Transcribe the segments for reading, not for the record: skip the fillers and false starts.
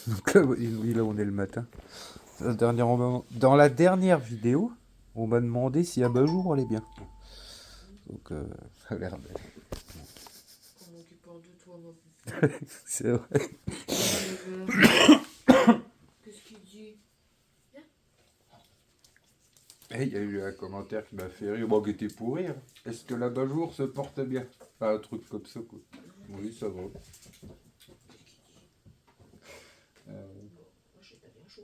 Donc là, oui, là, on est le matin. Dans la dernière vidéo, on m'a demandé si Abat-jour allait bien. Donc, ça a l'air belle. En m'occupant de toi, ma poupée. C'est vrai. Qu'est-ce qu'il dit? Et il y a eu un commentaire qui m'a fait rire, bon, qui était pour rire. Est-ce que l'Abat-jour se porte bien? Pas un truc comme ça, quoi. Oui, ça va. Moi, j'ai pas bien chaud.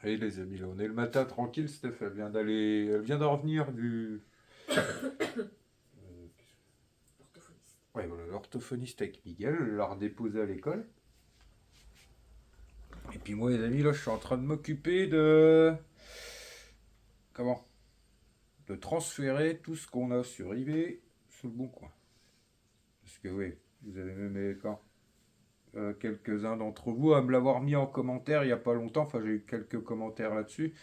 Et les amis, là, on est le matin tranquille, Steph, elle vient d'en revenir du... Orthophoniste. Ouais, voilà, l'orthophoniste avec Miguel, elle l'a redéposé à l'école. Et puis moi, les amis, là, je suis en train de m'occuper de... Comment? De transférer tout ce qu'on a sur eBay sous le bon coin. Parce que oui, vous avez même quand quelques-uns d'entre vous à me l'avoir mis en commentaire il n'y a pas longtemps. Enfin, j'ai eu quelques commentaires là-dessus.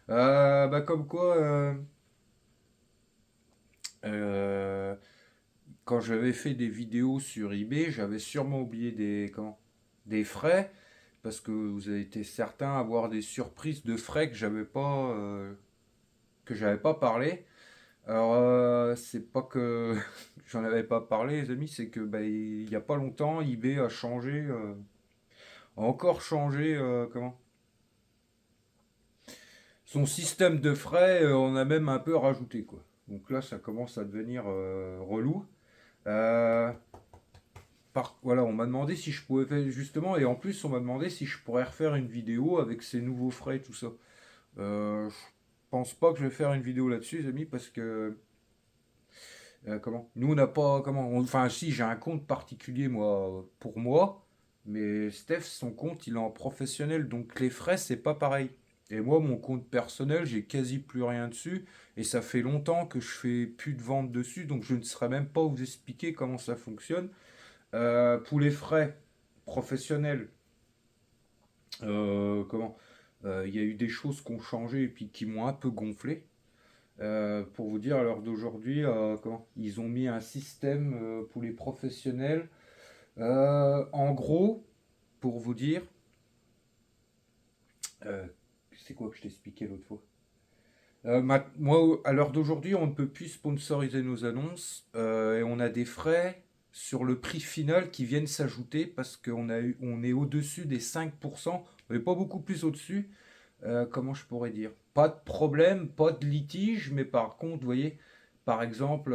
Bah, comme quoi, euh, quand j'avais fait des vidéos sur eBay, j'avais sûrement oublié des frais. Parce que vous avez été certains à avoir des surprises de frais que j'avais pas parlé. Alors, c'est pas que j'en avais pas parlé, les amis, c'est que bah, il y a pas longtemps, eBay a changé, a encore changé, son système de frais, on a même un peu rajouté, quoi. Donc là, ça commence à devenir relou. Euh, voilà, on m'a demandé si je pouvais faire justement, et en plus, on m'a demandé si je pourrais refaire une vidéo avec ces nouveaux frais et tout ça. Je pense pas que je vais faire une vidéo là-dessus, les amis, parce que comment? Nous, on n'a pas. Enfin, si, j'ai un compte particulier, moi, pour moi. Mais Steph, son compte, il est en professionnel. Donc, les frais, c'est pas pareil. Et moi, mon compte personnel, j'ai quasi plus rien dessus. Et ça fait longtemps que je fais plus de ventes dessus. Donc, je ne saurais même pas vous expliquer comment ça fonctionne. Pour les frais professionnels, comment? Il y a eu des choses qui ont changé et puis qui m'ont un peu gonflé. Pour vous dire, à l'heure d'aujourd'hui, ils ont mis un système pour les professionnels. En gros, pour vous dire, euh, c'est quoi que je t'expliquais l'autre fois? Moi, à l'heure d'aujourd'hui, on ne peut plus sponsoriser nos annonces et on a des frais sur le prix final qui viennent s'ajouter parce on est au-dessus des 5%, on n'est pas beaucoup plus au-dessus. Comment je pourrais dire? Pas de problème, pas de litige, mais par contre, vous voyez, par exemple,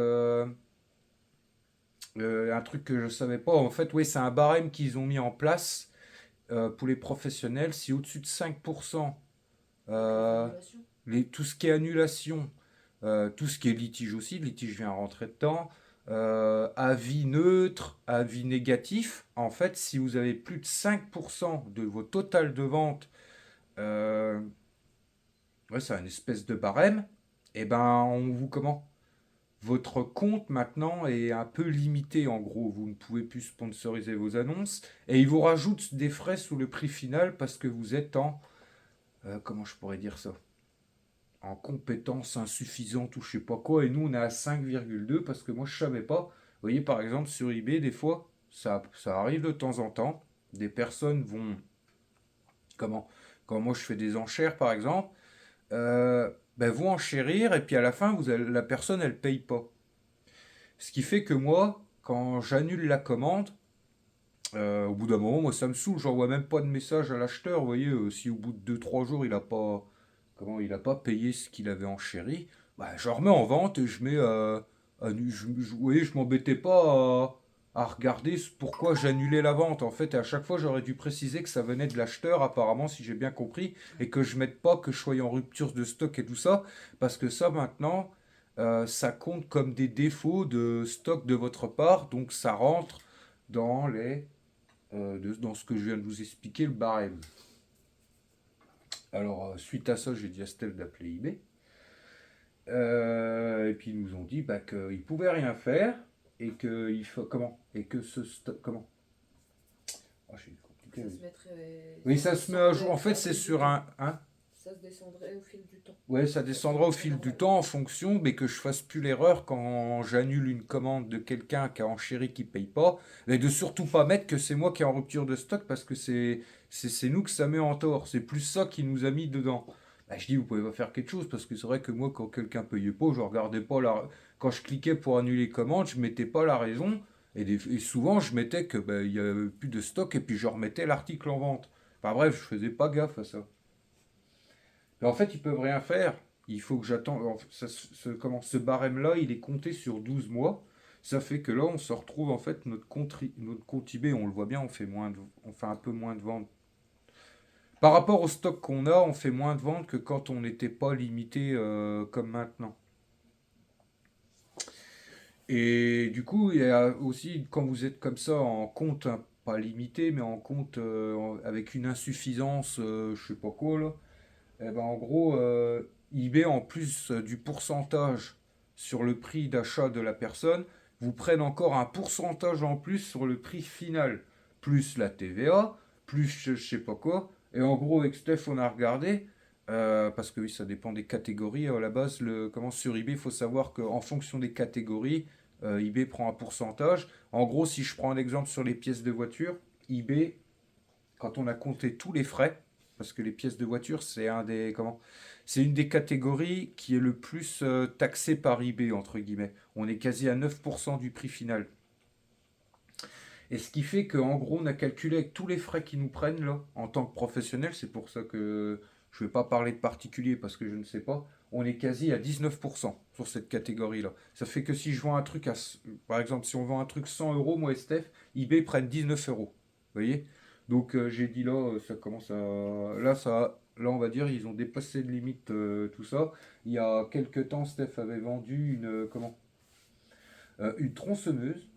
un truc que je ne savais pas, en fait, oui, c'est un barème qu'ils ont mis en place pour les professionnels. Si au-dessus de 5%, euh, tout ce qui est annulation, tout ce qui est litige aussi, le litige vient rentrer dedans, avis neutre, avis négatif, en fait, si vous avez plus de 5% de vos totales de vente, euh, ouais, c'est un espèce de barème, et ben on vous comment? Votre compte maintenant est un peu limité en gros. Vous ne pouvez plus sponsoriser vos annonces et ils vous rajoutent des frais sous le prix final parce que vous êtes en comment je pourrais dire ça? En compétence insuffisante ou je sais pas quoi. Et nous on est à 5,2 parce que moi je savais pas. Vous voyez par exemple sur eBay des fois ça arrive de temps en temps. Des personnes vont comment quand moi je fais des enchères par exemple ben, vont enchérir et puis à la fin la personne elle paye pas. Ce qui fait que moi, quand j'annule la commande, au bout d'un moment, moi ça me saoule, j'envoie même pas de message à l'acheteur. Vous voyez, si au bout de 2 3 jours il a pas payé ce qu'il avait enchéri, bah, je remets en vente et je mets. Vous voyez, je m'embêtais pas à regarder pourquoi j'annulais la vente. En fait, et à chaque fois, j'aurais dû préciser que ça venait de l'acheteur, apparemment, si j'ai bien compris, et que je mette pas que je sois en rupture de stock et tout ça, parce que ça maintenant, ça compte comme des défauts de stock de votre part, donc ça rentre dans dans ce que je viens de vous expliquer, le barème. Alors, suite à ça, j'ai dit à Steph d'appeler eBay. Et puis ils nous ont dit bah, qu'ils pouvaient rien faire et que il faut comment et que ce stock comment. Oh, j'ai compliqué. Ça se mettrait, oui, ça se met à jour. En fait, c'est sur un. Hein. Ça se descendrait au fil du temps. Ouais, ça descendra au fil du temps en fonction, mais que je fasse plus l'erreur quand j'annule une commande de quelqu'un qui a enchéri qui paye pas, et de surtout pas mettre que c'est moi qui est en rupture de stock parce que c'est nous que ça met en tort. C'est plus ça qui nous a mis dedans. Bah, je dis, vous pouvez pas faire quelque chose parce que c'est vrai que moi, quand quelqu'un payait pas, je regardais pas quand je cliquais pour annuler commande, je mettais pas la raison, et souvent je mettais que bah, il y avait plus de stock et puis je remettais l'article en vente. Enfin bref, je faisais pas gaffe à ça. Mais en fait, ils peuvent rien faire. Il faut que j'attende. Ce barème-là, il est compté sur 12 mois. Ça fait que là, on se retrouve en fait notre compte eBay, on le voit bien, on fait un peu moins de ventes. Par rapport au stock qu'on a, on fait moins de ventes que quand on n'était pas limité comme maintenant. Et du coup, il y a aussi, quand vous êtes comme ça en compte, hein, pas limité, mais en compte avec une insuffisance, je sais pas quoi là, eh ben, en gros, eBay, en plus du pourcentage sur le prix d'achat de la personne, vous prennent encore un pourcentage en plus sur le prix final, plus la TVA, plus je sais pas quoi. Et en gros, avec Steph, on a regardé, parce que oui, ça dépend des catégories. À la base, comment sur eBay, il faut savoir qu'en fonction des catégories, eBay prend un pourcentage. En gros, si je prends un exemple sur les pièces de voiture, eBay, quand on a compté tous les frais, parce que les pièces de voiture, c'est une des catégories qui est le plus taxée par eBay, entre guillemets. On est quasi à 9% du prix final. Et ce qui fait qu'en gros, on a calculé avec tous les frais qu'ils nous prennent là, en tant que professionnel, c'est pour ça que je ne vais pas parler de particulier parce que je ne sais pas, on est quasi à 19% sur cette catégorie-là. Ça fait que si je vends un truc par exemple, si on vend un truc 100 euros, moi et Steph, eBay prennent 19 euros. Vous voyez? Donc j'ai dit là, ça commence à. Là, on va dire, ils ont dépassé de limite tout ça. Il y a quelques temps, Steph avait vendu une tronçonneuse.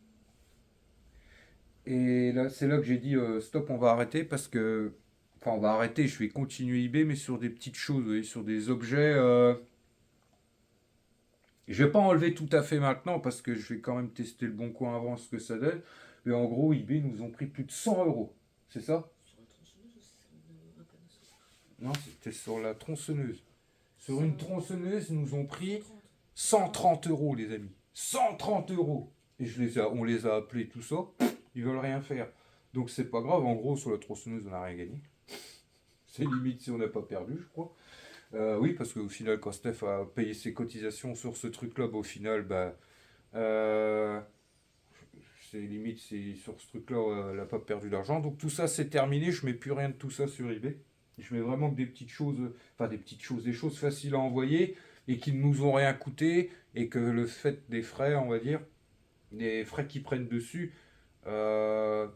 Et là, c'est là que j'ai dit stop, on va arrêter parce que. Enfin, on va arrêter, je vais continuer eBay, mais sur des petites choses, vous voyez, sur des objets. Je vais pas enlever tout à fait maintenant parce que je vais quand même tester le bon coin avant ce que ça donne. Mais en gros, eBay nous ont pris plus de 100 euros. C'est ça? Sur la tronçonneuse ou c'est un panneau? Non, c'était sur la tronçonneuse. Sur une tronçonneuse, ils nous ont pris 130. 130 euros, les amis. 130 euros. Et on les a appelés, tout ça. Ils veulent rien faire. Donc c'est pas grave. En gros, sur la tronçonneuse, on n'a rien gagné. C'est limite si on n'a pas perdu, je crois. Oui, parce qu'au final, quand Steph a payé ses cotisations sur ce truc-là, bah, au final, bah, euh, c'est limite, sur ce truc-là, elle n'a pas perdu d'argent. Donc tout ça, c'est terminé. Je mets plus rien de tout ça sur eBay. Je mets vraiment que des petites choses, enfin des petites choses, des choses faciles à envoyer et qui ne nous ont rien coûté et que le fait des frais, on va dire, des frais qui prennent dessus, euh,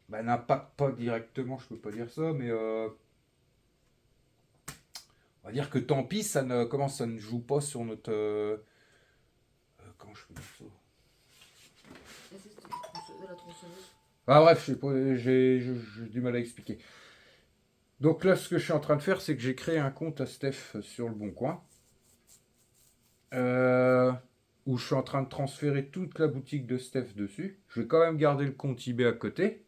bah, n'impacte pas directement, je peux pas dire ça, mais on va dire que tant pis, ça ne joue pas sur notre. Comment je peux dire ça? Et c'est de la tronçonneuse. Ah bref, je sais pas, j'ai du mal à expliquer. Donc là, ce que je suis en train de faire, c'est que j'ai créé un compte à Steph sur le Bon Coin, euh, où je suis en train de transférer toute la boutique de Steph dessus. Je vais quand même garder le compte eBay à côté,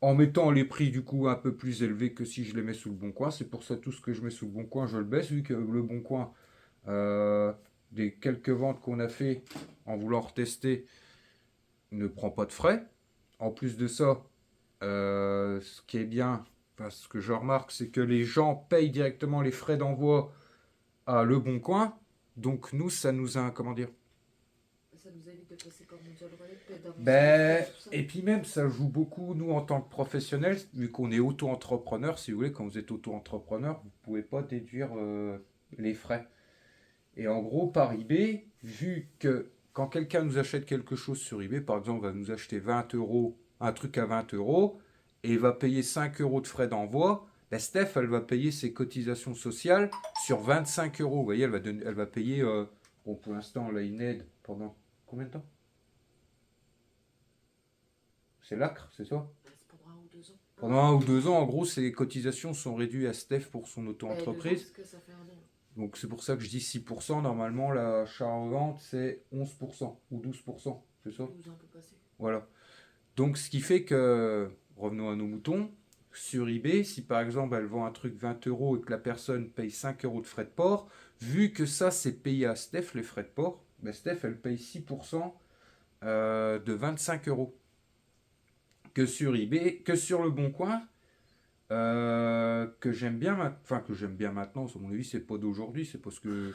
en mettant les prix du coup un peu plus élevés que si je les mets sous le Bon Coin. C'est pour ça tout ce que je mets sous le Bon Coin, je le baisse, vu que le Bon Coin, euh, des quelques ventes qu'on a fait en voulant retester, ne prend pas de frais. En plus de ça, ce qui est bien, enfin, ce que je remarque, c'est que les gens payent directement les frais d'envoi à Le Bon Coin. Donc nous, ça nous a, comment dire, Ça nous évite de passer par Mondial Relais, peut-être d'avancer ben, tout ça. et puis même, ça joue beaucoup, nous, en tant que professionnels, vu qu'on est auto-entrepreneur, si vous voulez, quand vous êtes auto-entrepreneur, vous ne pouvez pas déduire les frais. Et en gros, par eBay, vu que quand quelqu'un nous achète quelque chose sur eBay, par exemple, va nous acheter 20 euros, un truc à 20 euros, et va payer 5 euros de frais d'envoi, la Steph, elle va payer ses cotisations sociales sur 25 euros. Vous voyez, elle va payer, bon, pour l'instant, elle a une aide pendant combien de temps? C'est l'acre, c'est ça? C'est pendant 1 ou 2 ans. Pendant 1 ou 2 ans, en gros, ses cotisations sont réduites à Steph pour son 2 ans auto-entreprise. parce que ça fait 1 an. Donc c'est pour ça que je dis 6%. Normalement, l'achat en vente, c'est 11% ou 12%. C'est ça? 12 ans peut passer. Voilà. Donc ce qui fait que, revenons à nos moutons, sur eBay, si par exemple elle vend un truc 20 euros et que la personne paye 5 euros de frais de port, vu que ça c'est payé à Steph les frais de port, ben Steph elle paye 6% de 25 euros. Que sur eBay, que sur le Bon Coin, que j'aime bien, enfin que j'aime bien maintenant, à mon avis c'est pas d'aujourd'hui, c'est parce que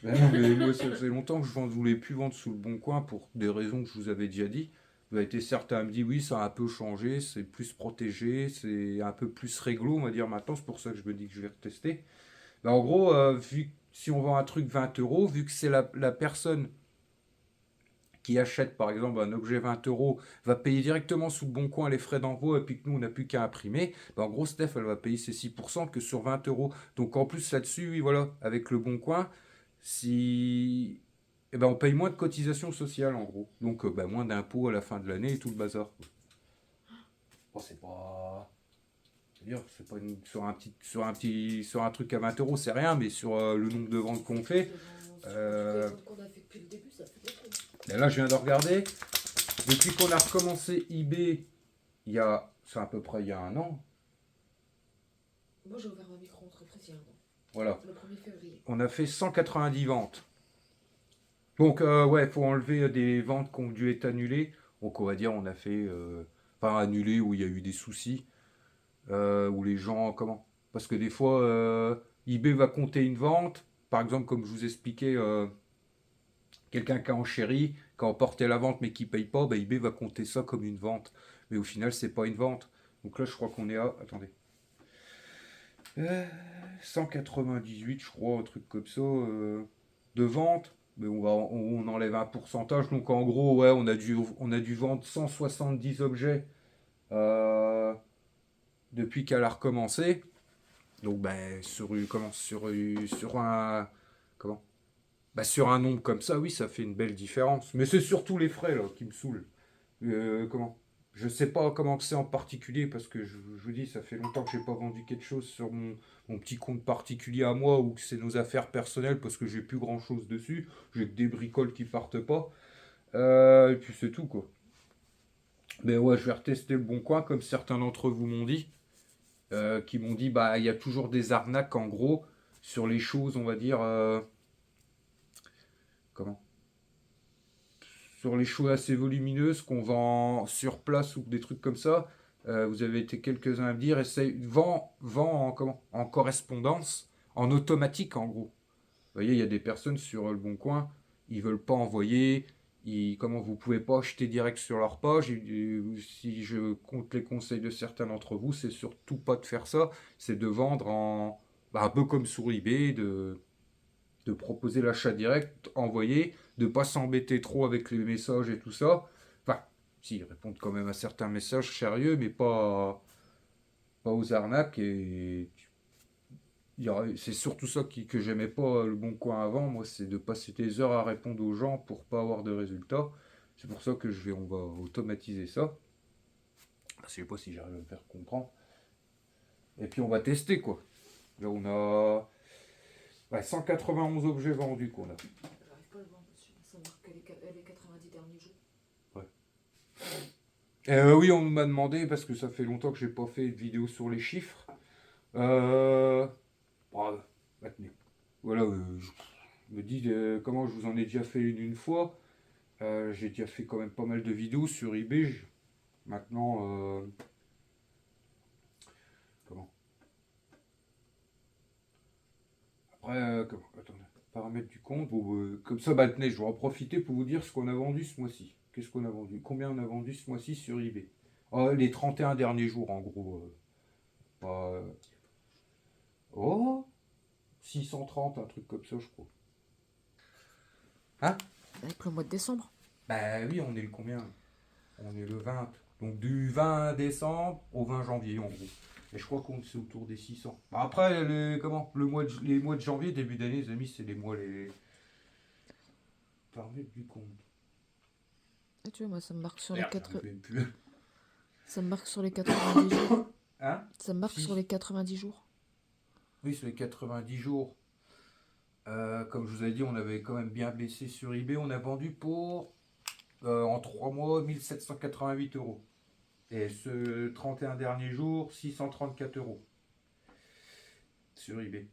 ben non, mais moi, ça faisait longtemps que je ne voulais plus vendre sous le Bon Coin pour des raisons que je vous avais déjà dit. Vous avez été certain, me dit oui, ça a un peu changé, c'est plus protégé, c'est un peu plus réglo, on va dire maintenant. C'est pour ça que je me dis que je vais retester. Ben, en gros, si on vend un truc 20 euros, vu que c'est la personne qui achète par exemple un objet 20 euros, va payer directement sous le Bon Coin les frais d'envoi et puis que nous on n'a plus qu'à imprimer, ben, en gros Steph elle va payer ses 6% que sur 20 euros. Donc en plus là-dessus, oui, voilà, avec le Bon Coin, si eh ben, on paye moins de cotisations sociales en gros. Donc ben, moins d'impôts à la fin de l'année et tout le bazar. Bon, c'est pas. C'est pas sur un truc à 20 euros, c'est rien, mais sur le nombre de ventes qu'on fait. Les ventes qu'on a fait depuis le début, ça fait beaucoup. Et là, je viens de regarder. Depuis qu'on a recommencé eBay, c'est à peu près il y a un an. Moi, j'ai ouvert ma micro-entreprise il y a un an. Voilà. Le 1er février. On a fait 190 ventes. Donc, ouais, il faut enlever des ventes qui ont dû être annulées. Donc, on va dire, on a fait. Enfin, annulées où il y a eu des soucis. Où les gens. Comment? Parce que des fois, eBay va compter une vente. Par exemple, comme je vous expliquais, quelqu'un qui a enchéri, qui a emporté la vente mais qui ne paye pas, bah, eBay va compter ça comme une vente. Mais au final, c'est pas une vente. Donc là, je crois qu'on est à. Attendez. 198, je crois, un truc comme ça, de vente. Mais on enlève un pourcentage. Donc en gros, ouais, on a dû vendre 170 objets depuis qu'elle a recommencé. Donc ben, comment, sur un nombre comme ça, oui, ça fait une belle différence. Mais c'est surtout les frais là qui me saoulent. Comment? Je sais pas comment c'est en particulier parce que je vous dis, ça fait longtemps que j'ai pas vendu quelque chose sur mon petit compte particulier à moi ou que c'est nos affaires personnelles parce que j'ai plus grand chose dessus. J'ai que des bricoles qui partent pas. Et puis c'est tout quoi. Mais ouais, je vais retester le Bon Coin comme certains d'entre vous m'ont dit. Qui m'ont dit, bah il y a toujours des arnaques en gros sur les choses, on va dire. Comment? Sur les choses assez volumineuses qu'on vend sur place ou des trucs comme ça. Vous avez été quelques-uns à me dire, vend en correspondance, en automatique en gros. Vous voyez, il y a des personnes sur le Bon Coin, ils veulent pas envoyer, comment vous pouvez pas acheter direct sur leur page. Si je compte les conseils de certains d'entre vous, c'est surtout pas de faire ça, c'est de vendre un peu comme sur eBay, de proposer l'achat direct, envoyer, de ne pas s'embêter trop avec les messages et tout ça. Enfin, si, ils répondent quand même à certains messages sérieux, mais pas aux arnaques. Et c'est surtout ça que j'aimais pas le Bon Coin avant, moi, c'est de passer des heures à répondre aux gens pour pas avoir de résultats. C'est pour ça que on va automatiser ça. Je sais pas si j'arrive à me faire comprendre. Et puis on va tester quoi. Là on a 191 objets vendus qu'on a. J'arrive pas à le voir dessus. Ça marque les 90 derniers jours. Oui, on m'a demandé parce que ça fait longtemps que j'ai pas fait de vidéo sur les chiffres. Maintenez. Voilà, je me dis comment je vous en ai déjà fait une fois. J'ai déjà fait quand même pas mal de vidéos sur eBay. Maintenant, comment? Après, attendez, paramètres du compte. Bon, comme ça, tenez, je vais en profiter pour vous dire ce qu'on a vendu ce mois-ci. Qu'est-ce qu'on a vendu? Combien on a vendu ce mois-ci sur eBay? Les 31 derniers jours, en gros. Euh, oh, 630, un truc comme ça, je crois. Hein? Avec le mois de décembre. Bah oui, on est le combien? On est le 20. Donc du 20 décembre au 20 janvier, en gros. Et je crois qu'on c'est autour des 600. Bah, après, les mois de janvier, début d'année, les amis, c'est les mois les. Paramètres du compte. Ah, tu vois, moi, ça me marque sur Merde, les 4. j'arrive même plus. Ça me marque sur les 90 jours. Hein? Ça me marque Si. sur les 90 jours. Oui, sur les 90 jours. Comme je vous avais dit, on avait quand même bien baissé sur eBay. On a vendu pour, en 3 mois, 1788 euros. Et ce 31 dernier jour, 634 euros sur eBay.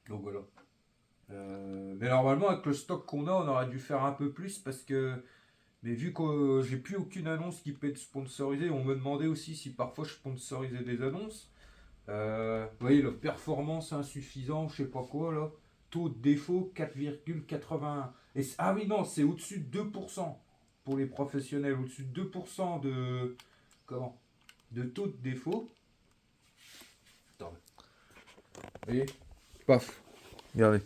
Donc voilà. Mais normalement, avec le stock qu'on a, on aurait dû faire un peu plus parce que. Mais vu que j'ai plus aucune annonce qui peut être sponsorisée, on me demandait aussi si parfois je sponsorisais des annonces. Vous voyez, la performance insuffisante, je sais pas quoi là. Taux de défaut 4,81. Ah oui, non, c'est au-dessus de 2% pour les professionnels. Au-dessus de 2% de. Comment? De taux de défaut. Attends. Vous voyez? Paf. Regardez.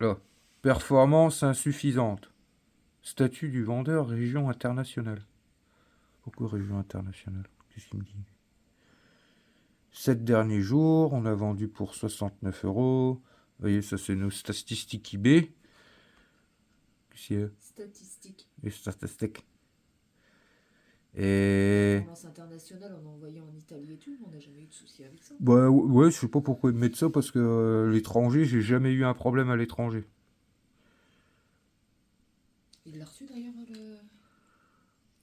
Là. Performance insuffisante. Statut du vendeur région internationale. Pourquoi région internationale? Qu'est-ce qu'il me dit? 7 derniers jours, on a vendu pour 69 euros. Vous voyez, ça c'est nos statistiques eBay. Statistique. Les statistiques. Et. Performance internationale, on a envoyé en Italie et tout, on n'a jamais eu de soucis avec ça. Bah ouais, je sais pas pourquoi ils mettent ça parce que l'étranger, j'ai jamais eu un problème à l'étranger. Il l'a reçu d'ailleurs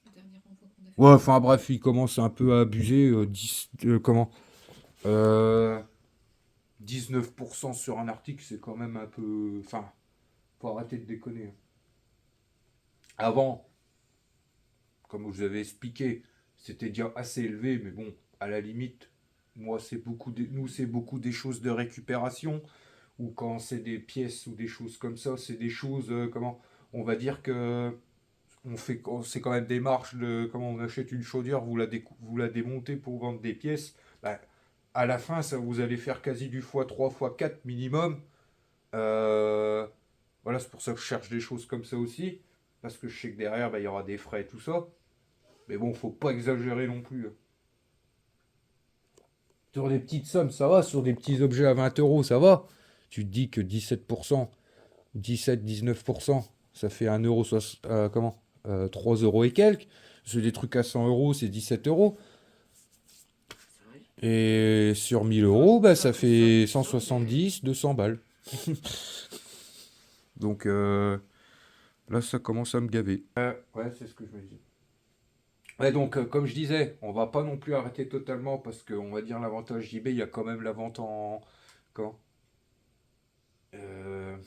la dernière envoi qu'on a fait. Ouais, enfin bref, il commence un peu à abuser. 19% sur un article, c'est quand même un peu. Enfin, faut arrêter de déconner. Avant, comme je vous avais expliqué, c'était déjà assez élevé, mais bon, à la limite, moi, nous, c'est beaucoup des choses de récupération, ou quand c'est des pièces ou des choses comme ça, c'est des choses, comment, on va dire que c'est quand même des marches de, comment on achète une chaudière, vous la démontez pour vendre des pièces, bah, à la fin, ça, vous allez faire quasi du x3, x4 minimum. Euh, voilà, c'est pour ça que je cherche des choses comme ça aussi, parce que je sais que derrière, bah, il y aura des frais et tout ça. Mais bon, faut pas exagérer non plus. Sur des petites sommes, ça va. Sur des petits objets à 20 euros, ça va. Tu te dis que 17%, 17-19%, ça fait 1 euro, comment 3 euros et quelques. C'est des trucs à 100 euros, c'est 17 euros. C'est vrai. Et sur 1000 euros, bah, ça fait 170, 200 balles. Donc là, ça commence à me gaver. Ouais, c'est ce que je me dis. Ouais, donc, comme je disais, on va pas non plus arrêter totalement parce qu'on va dire l'avantage d'eBay, il y a quand même la vente en. Quand Euh,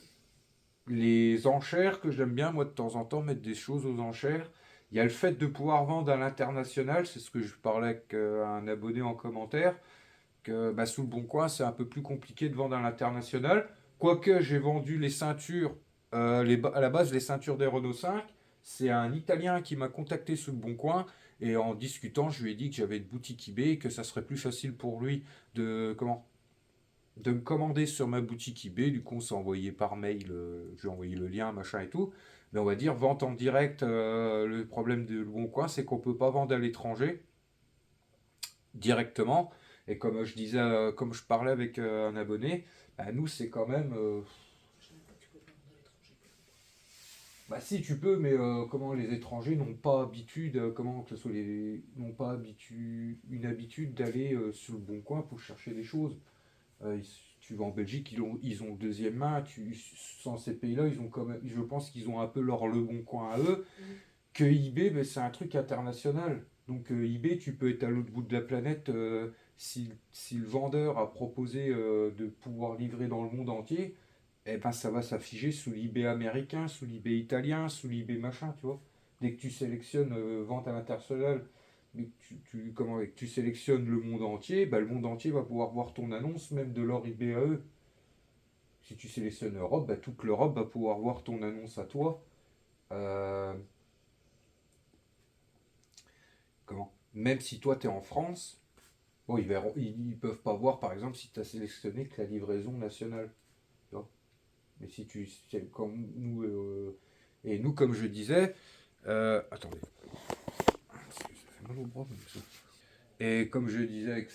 Les enchères que j'aime bien, moi, de temps en temps, mettre des choses aux enchères. Il y a le fait de pouvoir vendre à l'international, c'est ce que je parlais avec un abonné en commentaire, que bah, sous le bon coin, c'est un peu plus compliqué de vendre à l'international. Quoique j'ai vendu les ceintures, à la base, les ceintures des Renault 5, c'est un Italien qui m'a contacté sous le bon coin. Et en discutant, je lui ai dit que j'avais une boutique eBay et que ça serait plus facile pour lui de me commander sur ma boutique eBay. Du coup, on s'est envoyé par mail, je lui ai envoyé le lien, machin et tout. Mais on va dire, vente en direct, le problème de Le Bon Coin, c'est qu'on ne peut pas vendre à l'étranger directement. Et comme je disais, comme je parlais avec un abonné, bah, nous, c'est quand même. Je savais pas que tu pouvais vendre à l'étranger. Bah si tu peux, mais comment les étrangers n'ont pas habitude, comment que ce soit n'ont pas une habitude d'aller sur le bon coin pour chercher des choses. Tu vas en Belgique, ils ont deuxième main. Sans ces pays-là, ils ont quand même, je pense qu'ils ont un peu leur le bon coin à eux. Que eBay, ben, c'est un truc international. Donc eBay, tu peux être à l'autre bout de la planète. Si le vendeur a proposé de pouvoir livrer dans le monde entier, eh ben, ça va s'afficher sous l'eBay américain, sous l'eBay italien, sous l'eBay machin, tu vois. Dès que tu sélectionnes vente à l'international, mais que tu sélectionnes le monde entier, bah, le monde entier va pouvoir voir ton annonce, même de leur eBay à eux. Si tu sélectionnes Europe, bah, toute l'Europe va pouvoir voir ton annonce à toi. Euh, Même si toi tu es en France, bon, ils peuvent pas voir par exemple si tu as sélectionné que la livraison nationale. Tu vois. Mais si tu. Comme nous. Et nous, comme je disais. Attendez. Ça fait mal au bras, même ça. Et comme je disais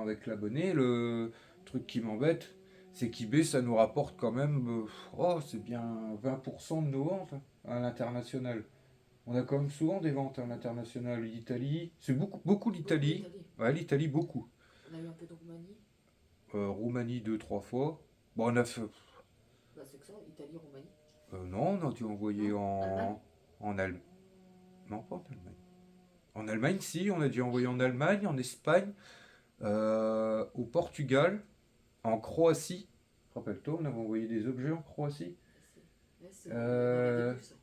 avec l'abonné, le truc qui m'embête, c'est qu'eBay, ça nous rapporte quand même. Oh, c'est bien 20% de nos ventes hein, à l'international. On a quand même souvent des ventes à l'international. L'Italie, c'est beaucoup, beaucoup Beaucoup l'Italie. l'Italie. Ouais, l'Italie, beaucoup. On a eu un peu de Roumanie. Roumanie, deux, trois fois. Bon, on a fait. Bah, c'est que ça, Italie, Roumanie. Non, on a dû envoyer Non, Allemagne. en Allemagne. Non, pas en Allemagne. En Allemagne, si, on a dû envoyer en Allemagne, en Espagne, au Portugal, en Croatie. Rappelle-toi, on avait envoyé des objets en Croatie. C'est dans les Euh, débuts, ça.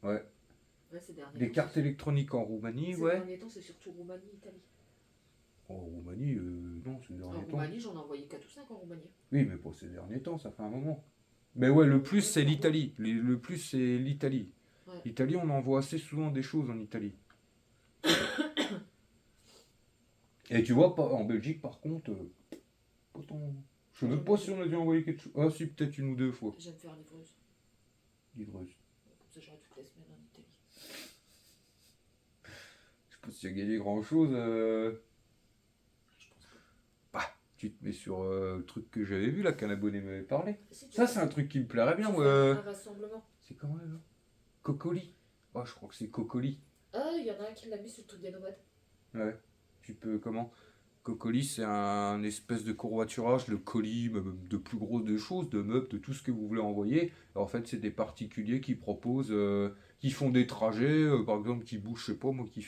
ouais. Ouais, ces derniers Des temps, cartes électroniques en Roumanie, ces ouais. derniers temps, c'est surtout Roumanie, Italie. En Roumanie, non, ces En derniers temps. Roumanie, j'en ai envoyé 4 ou 5 en Roumanie. Oui, mais pas ces derniers temps, ça fait un moment. Mais ouais, le plus, Ouais, c'est c'est en l'Italie. Le plus, c'est l'Italie. Ouais. L'Italie, on envoie assez souvent des choses en Italie. Et tu vois, en Belgique, par contre, pas tant. Je sais même pas si on a dû envoyer quelque chose. Ah, si, peut-être une ou deux fois. J'aime faire livreuse. Livreuse. Comme ça, j'aurai toutes les semaines en Italie. Je sais pas si tu as gagné grand chose. Je pense pas. Bah, tu te mets sur le truc que j'avais vu là, qu'un abonné m'avait parlé. Si, tu Ça, fais c'est un truc qui me plairait bien, tu fais moi. un rassemblement. C'est comment là? Cocoli. Oh, je crois que c'est Cocoli. Ah, il y en a un qui l'a mis sur le truc des nomades. Ouais. Tu peux, comment? Cocolis, c'est un espèce de covoiturage de colis, même de plus grosses de choses, de meubles, de tout ce que vous voulez envoyer. Et en fait, c'est des particuliers qui proposent, qui font des trajets, par exemple, qui bougent, je sais pas moi, qui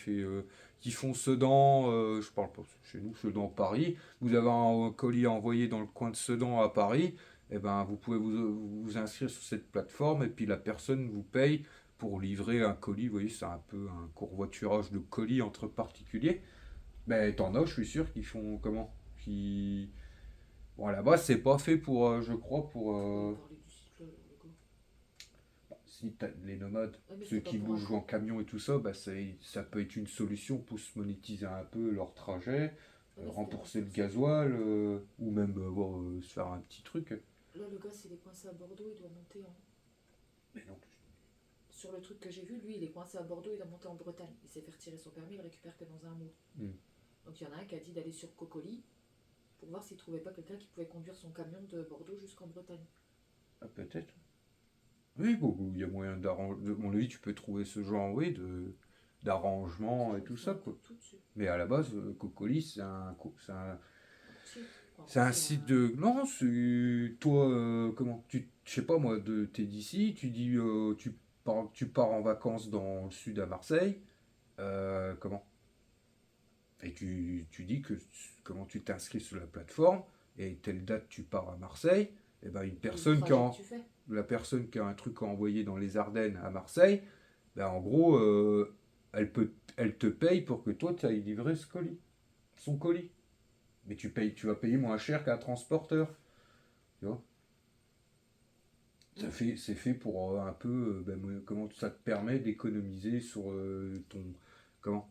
font Sedan, je parle pas chez nous, Sedan-Paris. Vous avez un colis à envoyer dans le coin de Sedan à Paris, et ben vous pouvez vous inscrire sur cette plateforme et puis la personne vous paye pour livrer un colis. Vous voyez, c'est un peu un covoiturage de colis entre particuliers. Ben, t'en as, je suis sûr, qui font comment? Qui... Bon, là-bas, c'est pas fait pour, je crois, pour... On va parler du site, là, le gars. si t'as les nomades, Ouais, mais ceux c'est pas qui pour un bougent en coup. camion et tout ça, bah, ça peut être une solution pour se monétiser un peu leur trajet, Ouais, mais c'était pas rembourser le pour ça. gasoil, ou même se faire un petit truc. Là, le gars, s'il est coincé à Bordeaux, il doit monter en. Mais non. Sur le truc que j'ai vu, lui, il est coincé à Bordeaux, il doit monter en Bretagne. Il s'est fait retirer son permis, il le récupère que dans un mois. Hmm. Donc il y en a un qui a dit d'aller sur Cocoli pour voir s'il trouvait pas quelqu'un qui pouvait conduire son camion de Bordeaux jusqu'en Bretagne. Ah, peut-être. Oui, bon, il y a moyen d'arranger. De mon avis, tu peux trouver ce genre, oui, d'arrangement et tout ça, quoi. Tout dessus. Mais à la base, Cocoli, c'est un C'est site un. de. Non, c'est. Toi, comment je sais pas moi, t'es d'ici, tu dis. Tu pars en vacances dans le sud à Marseille. Comment Et tu dis que. Comment tu t'inscris sur la plateforme. Et telle date, tu pars à Marseille. Et ben, la personne qui a un truc à envoyer dans les Ardennes à Marseille. Ben, en gros, elle te paye pour que toi, tu ailles livrer ce colis. Son colis. Mais tu vas payer moins cher qu'un transporteur. Tu vois, c'est fait pour un peu, comment ça te permet d'économiser sur comment,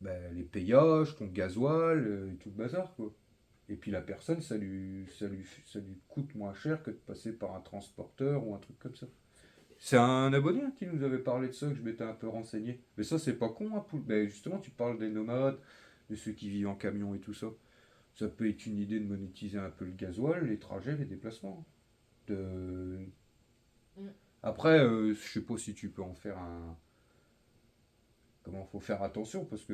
les payages, ton gasoil, et tout le bazar, quoi. Et puis la personne, ça lui coûte moins cher que de passer par un transporteur ou un truc comme ça. C'est un abonné qui nous avait parlé de ça, que je m'étais un peu renseigné. Mais ça, c'est pas con, hein, justement, tu parles des nomades, de ceux qui vivent en camion et tout ça. Ça peut être une idée de monétiser un peu le gasoil, les trajets, les déplacements. De... Mm. Après, je sais pas si tu peux en faire un. Comment faut faire attention parce que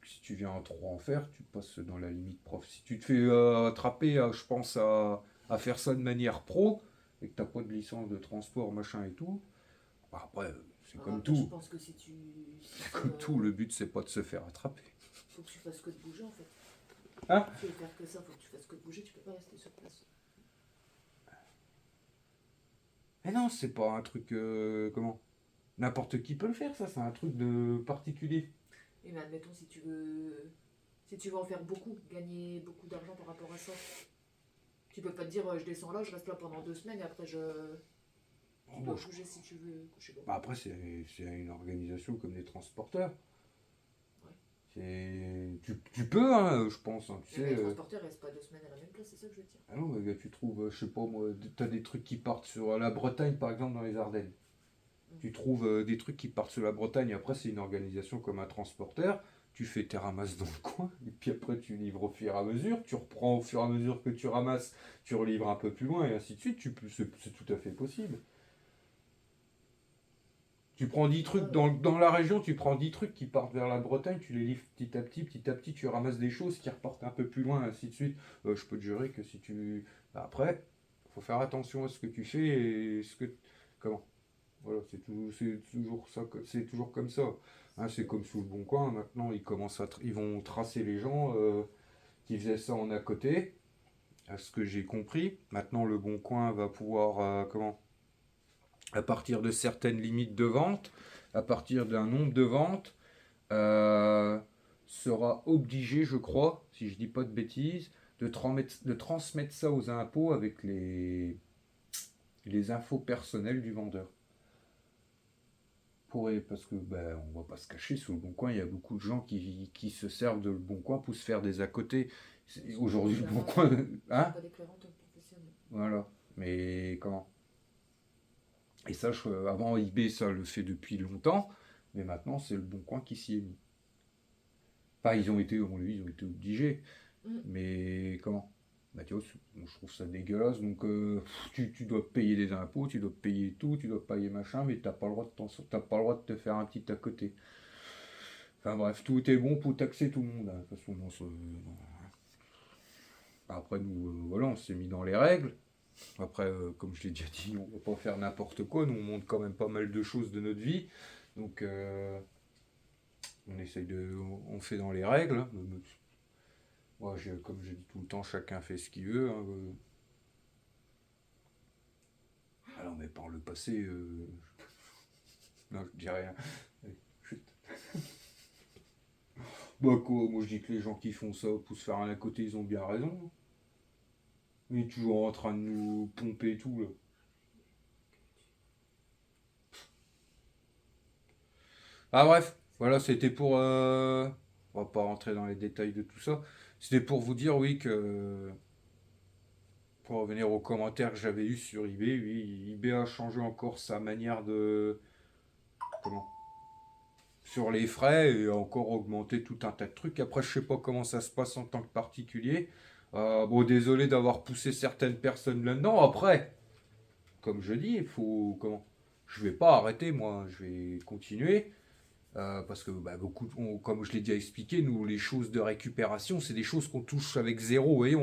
si tu viens trop en faire, tu passes dans la limite prof. Si tu te fais attraper, je pense, à faire ça de manière pro et que t'as pas de licence de transport, machin et tout, bah après, c'est comme Après, je tout. pense que si C'est comme tout, le but c'est pas de se faire attraper. faut que tu fasses que de bouger en fait. Hein? Tu veux faire que ça, faut que tu fasses que de bouger, tu peux pas rester sur place. Mais non, c'est pas un truc. Comment? N'importe qui peut le faire, ça, c'est un truc de particulier. Et mais admettons, si tu veux en faire beaucoup, gagner beaucoup d'argent par rapport à ça, tu peux pas te dire je descends là, je reste là pendant 2 semaines et après tu dois bouger si tu veux. Je sais pas. Bah après, c'est une organisation comme les transporteurs. Ouais. Tu peux, hein, je pense. Hein, tu Mais sais, les transporteurs restent pas 2 semaines à la même place, c'est ça que je veux dire. ah non, mais tu trouves, je sais pas moi, t'as des trucs qui partent sur la Bretagne, par exemple, dans les Ardennes. Tu trouves des trucs qui partent sur la Bretagne. Après, c'est une organisation comme un transporteur. Tu fais tes ramasses dans le coin, et puis après, tu livres au fur et à mesure. Tu reprends au fur et à mesure que tu ramasses, tu relivres un peu plus loin, et ainsi de suite. C'est tout à fait possible. Tu prends 10 trucs dans la région, tu prends 10 trucs qui partent vers la Bretagne, tu les livres petit à petit, tu ramasses des choses qui repartent un peu plus loin, et ainsi de suite. Je peux te jurer que si tu. Bah, après, faut faire attention à ce que tu fais et ce que. Comment? Voilà, c'est toujours ça, c'est toujours comme ça. Hein, c'est comme sous le Bon Coin, maintenant ils vont tracer les gens qui faisaient ça en à côté, à ce que j'ai compris. Maintenant le Bon Coin va pouvoir, à partir de certaines limites de vente, à partir d'un nombre de ventes, euh, sera obligé, je crois, si je dis pas de bêtises, de transmettre ça aux impôts avec les infos personnelles du vendeur. Parce que ben, on va pas se cacher, sous le Bon Coin, il y a beaucoup de gens qui se servent de le Bon Coin pour se faire des à côté. Aujourd'hui, le Bon Coin. Hein. Pas déclarant en tant que professionnel. Voilà. Mais comment. Et ça, avant eBay, ça le fait depuis longtemps, mais maintenant, c'est le Bon Coin qui s'y est mis. Enfin, ils ont été obligés. Mm. Mais comment. Bah, tu vois, je trouve ça dégueulasse. Donc, tu dois payer des impôts, tu dois payer tout, tu dois payer machin, mais t'as pas le droit t'as pas le droit de te faire un petit à côté. Enfin bref, tout est bon pour taxer tout le monde. Hein. De toute façon, après, nous, voilà, on s'est mis dans les règles. Après, comme je l'ai déjà dit, on va pas faire n'importe quoi. Nous, on montre quand même pas mal de choses de notre vie. Donc, on essaye on fait dans les règles. Hein. Moi, comme je dis tout le temps, chacun fait ce qu'il veut. Hein. Alors, mais par le passé, non, je dis rien. Chut. Bah quoi, moi je dis que les gens qui font ça pour se faire un à côté, ils ont bien raison. Il est toujours en train de nous pomper et tout là. Ah bref, voilà, c'était pour... on va pas rentrer dans les détails de tout ça. C'était pour vous dire, oui, que... Pour revenir aux commentaires que j'avais eu sur eBay, oui, eBay a changé encore sa manière de... Comment sur les frais et a encore augmenté tout un tas de trucs. Après, je sais pas comment ça se passe en tant que particulier. Bon, désolé d'avoir poussé certaines personnes là-dedans. Après, comme je dis, il faut... Comment je vais pas arrêter, moi. Je vais continuer. Parce que bah, comme je l'ai déjà expliqué, nous, les choses de récupération, c'est des choses qu'on touche avec zéro. Vous voyez,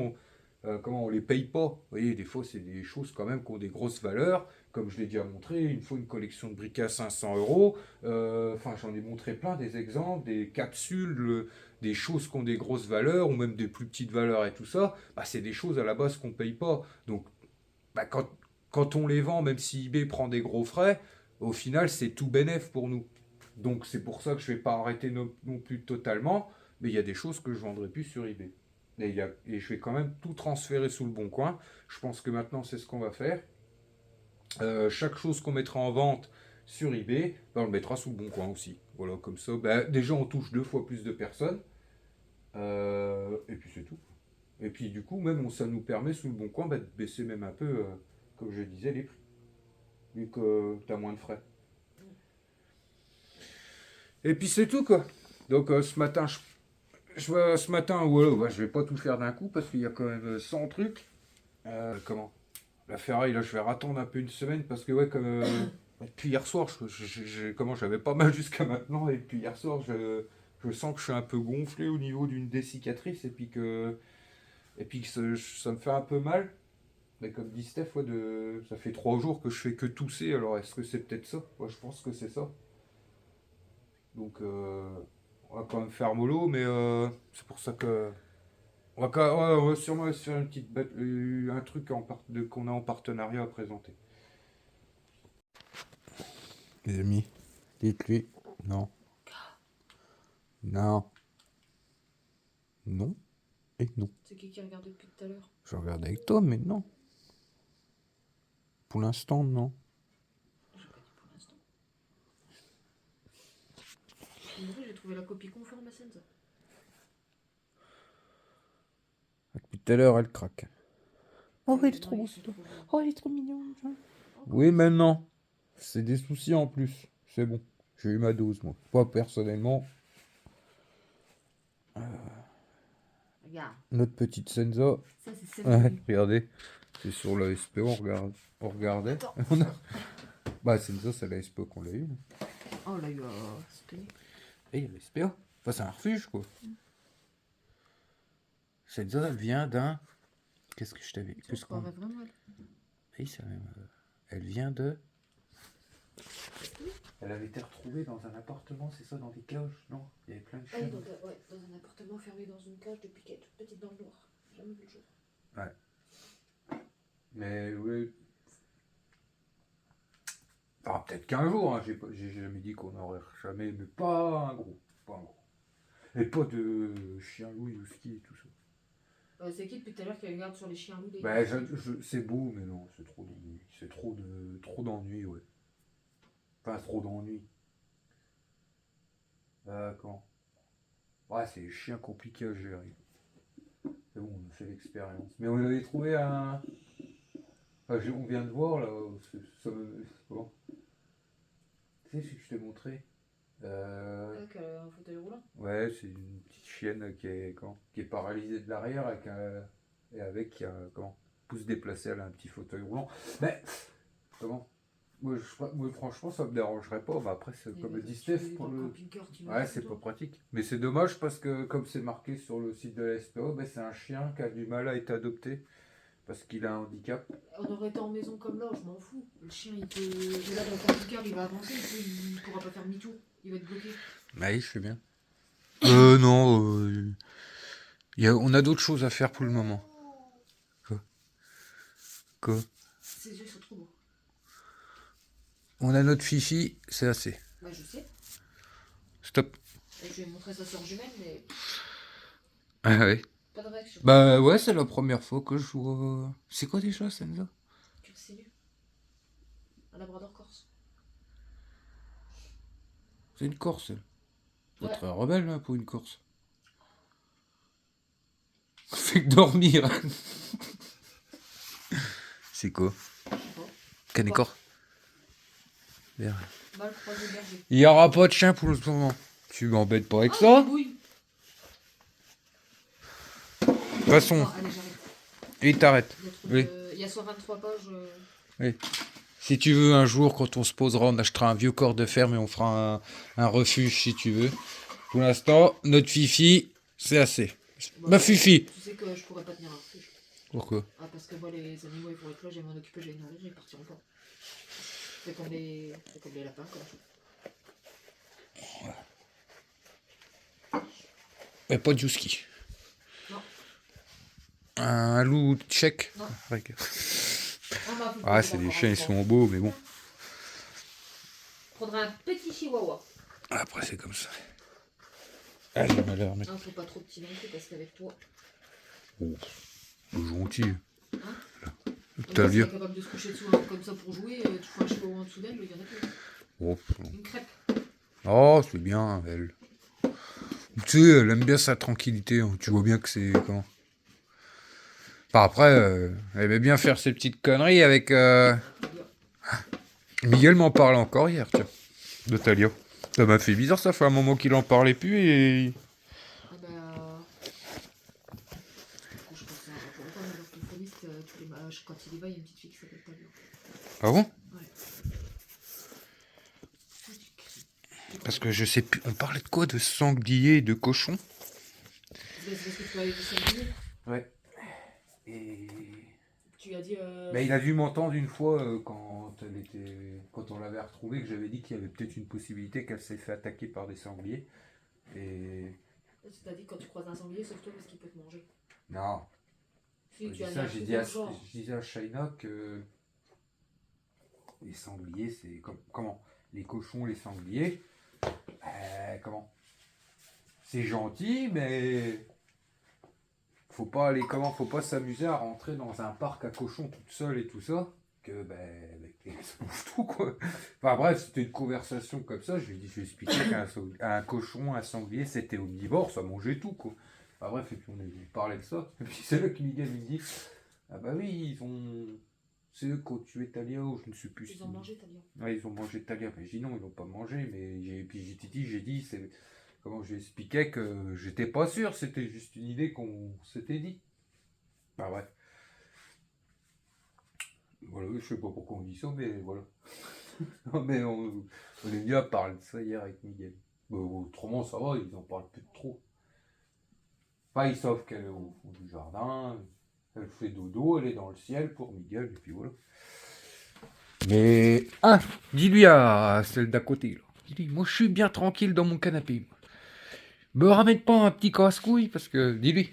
comment on les paye pas. Vous voyez, des fois, c'est des choses quand même qui ont des grosses valeurs. Comme je l'ai déjà montré, une fois une collection de briquets à 500 euros. Enfin, j'en ai montré plein des exemples, des capsules, des choses qui ont des grosses valeurs ou même des plus petites valeurs et tout ça. Bah, c'est des choses à la base qu'on paye pas. Donc, bah, quand on les vend, même si eBay prend des gros frais, au final, c'est tout bénéf pour nous. Donc c'est pour ça que je ne vais pas arrêter non plus totalement, mais il y a des choses que je ne vendrai plus sur eBay. Et je vais quand même tout transférer sous le Bon Coin. Je pense que maintenant c'est ce qu'on va faire. Chaque chose qu'on mettra en vente sur eBay, ben, on le mettra sous le Bon Coin aussi. Voilà, comme ça, ben, déjà on touche 2 fois plus de personnes. Et puis c'est tout. Et puis du coup, même ça nous permet sous le Bon Coin ben, de baisser même un peu, comme je disais, les prix. Vu que tu as moins de frais. Et puis c'est tout quoi. Donc ce matin, ce matin, voilà, bah, je vais pas tout faire d'un coup parce qu'il y a quand même 100 trucs. Comment La Ferrari, là, je vais attendre un peu une semaine parce que, ouais, comme depuis hier soir, j'avais pas mal jusqu'à maintenant, et depuis hier soir, je sens que je suis un peu gonflé au niveau des cicatrices, et puis que ça me fait un peu mal. Mais comme dit Steph, ouais, ça fait 3 jours que je fais que tousser, alors est-ce que c'est peut-être ça? Ouais, je pense que c'est ça. Donc, on va quand même faire mollo, mais c'est pour ça que. On va sûrement se faire un truc qu'on a en partenariat à présenter. Les amis, dites-lui non, non, non et non. C'est qui regarde depuis tout à l'heure? Je regarde avec toi, mais non. Pour l'instant, non. J'ai pas dit pour l'instant. En vrai, j'ai trouvé la copie conforme à Senza. Depuis tout à l'heure, elle craque. Oh, il est Non, trop beau, ils sont trop beaux. Oh, il est trop mignon. Encore Oui, plus. mais non. C'est des soucis en plus. C'est bon. J'ai eu ma dose, moi. Pas personnellement. Regarde. Notre petite Senza. Ça, c'est celle Ouais, de lui. regardez. C'est sur la SPO, on regardait. Attends. Bah, Senza, c'est la SPO qu'on l'a eu. Oh là, c'était. Et il y a la SPO. Enfin, c'est un refuge, quoi. Senza, elle vient d'un. Qu'est-ce que je t'avais dit? Ça paraît vraiment. Oui, c'est même. Elle vient de. Elle avait été retrouvée dans un appartement, c'est ça, dans des cages, non? Il y avait plein de Ah chiens. oui, dans un appartement fermé dans une cage depuis qu'elle est toute petite dans le noir. Jamais vu le jour. Ouais. Mais oui. Ah, peut-être qu'un jour, hein, j'ai jamais dit qu'on aurait jamais, mais pas un gros. Pas un gros. Et pas de chien loup, husky et tout ça. C'est qui depuis tout à l'heure qui regarde sur les chiens loups des... Bah, c'est beau, mais non, c'est trop d'ennui. C'est trop d'ennui, ouais. Enfin, trop d'ennui. Comment? Ouais, c'est des chiens compliqués à gérer. C'est bon, on a fait l'expérience. Mais on avait trouvé un. Enfin, on vient de voir là. Comment? Tu sais ce que je t'ai montré? Avec un fauteuil roulant. Ouais, c'est une petite chienne qui est paralysée de l'arrière et avec qui a comment? Pouce déplacé, elle a un petit fauteuil roulant. Mais comment? Moi, franchement, ça me dérangerait pas. Mais après, c'est comme le dit Steph pour le. Ouais, c'est pas pratique. Mais c'est dommage parce que, comme c'est marqué sur le site de la SPO, ben, c'est un chien qui a du mal à être adopté parce qu'il a un handicap. On aurait été en maison comme là, je m'en fous. Le chien, il peut. Mais là, dans le handicap, il va avancer, il pourra pas faire demi-tour. Il va être bloqué. Oui, je sais bien. Non, on a d'autres choses à faire pour le moment. Quoi? Ses yeux sont trop beaux. On a notre Fifi, c'est assez. Bah, je sais. Stop. Et je vais montrer sa soeur jumelle, mais Ah ouais. pas de réaction. Bah ouais, c'est la première fois que je vois. C'est quoi déjà, Senza? Cursilu. Un labrador corse. C'est une Corse. C'est Ouais. très rebelle hein, pour une Corse. Fait que dormir. C'est quoi? Je sais pas. Canécor. Mal croisé berger. Il n'y aura pas de chien pour le moment. Tu m'embêtes pas avec Ah, ça? oui. De toute façon, Non, allez, j'arrête. et t'arrêtes. Oui. Il y a 123 pages. Oui. Si tu veux, un jour, quand on se posera, on achètera un vieux corps de ferme et on fera un refuge si tu veux. Pour l'instant, notre Fifi, c'est assez. Bah, Ma Fifi. Tu sais que je pourrais pas tenir un refuge. Pourquoi? Ah, parce que moi, les animaux, ils vont être là, je vais m'en occuper, je vais les nourrir, ils partiront pas. C'est comme les lapins, quoi. Mais pas de husky. Non. Un loup tchèque. Non. Ah, c'est des chiens, ils sont beaux, mais bon. Prendra un petit chihuahua. Après, c'est comme ça. Allez, malheur, mec. Non, faut pas trop petit non plus, parce qu'avec toi. Oh, gentil. Hein? T'as Si bien. t'es capable de se coucher dessous comme ça pour jouer, tu fais un chihuahua en dessous d'elle, il y en a plus. Oh, Une crêpe. oh, c'est bien, elle. Tu sais, elle aime bien sa tranquillité. Hein. Tu vois bien que c'est comment. Enfin, après, elle aimait bien faire ses petites conneries avec. Miguel m'en parlait encore hier, tiens, de Talia. Ça m'a fait bizarre, ça fait un moment qu'il en parlait plus et. Ah bah. Je pense à l'orthophoniste, quand il y va, il y a une petite fille qui s'appelle Talia. Ah bon? Ouais. Parce que je sais plus. On parlait de quoi? De sanglier et de cochon? C'est parce que tu avais dit sanglier. Ouais. Et. Tu as dit. Mais il a dû m'entendre une fois quand on l'avait retrouvée, que j'avais dit qu'il y avait peut-être une possibilité qu'elle s'est fait attaquer par des sangliers. Et. Tu t'as dit quand tu croises un sanglier, sauve-toi parce qu'il peut te manger. Non. Si, tu as Ça, dit je disais à Shaina que les sangliers, c'est comment? Les cochons, les sangliers, comment? C'est gentil, mais faut pas s'amuser à rentrer dans un parc à cochons toute seule et tout ça, que ça bouffe tout quoi. Enfin bref, c'était une conversation comme ça, je lui expliquais qu'un cochon, un sanglier, c'était omnivore, ça mangeait tout quoi. Enfin bref, et puis on parlait de ça, et puis c'est là que Miguel me dit, ah bah oui, c'est eux qui ont tué Talia, ou je ne sais plus. Ils ont mangé Talia. Ouais, ils ont mangé Talia, mais j'ai dit non, ils l'ont pas mangé, mais puis j'ai dit, c'est. Comment je lui expliquais que j'étais pas sûr, c'était juste une idée qu'on s'était dit. Bah ouais. Voilà, je sais pas pourquoi on dit ça, mais voilà. Non, mais on est bien à parler de ça hier avec Miguel. Bah, autrement, ça va, ils en parlent plus de trop. Enfin, ils savent qu'elle est au fond du jardin, elle fait dodo, elle est dans le ciel pour Miguel, et puis voilà. Mais... Ah, dis-lui à celle d'à côté, là. Dis-lui, moi je suis bien tranquille dans mon canapé. Me ramène pas un petit casse-couille, parce que... Dis-lui.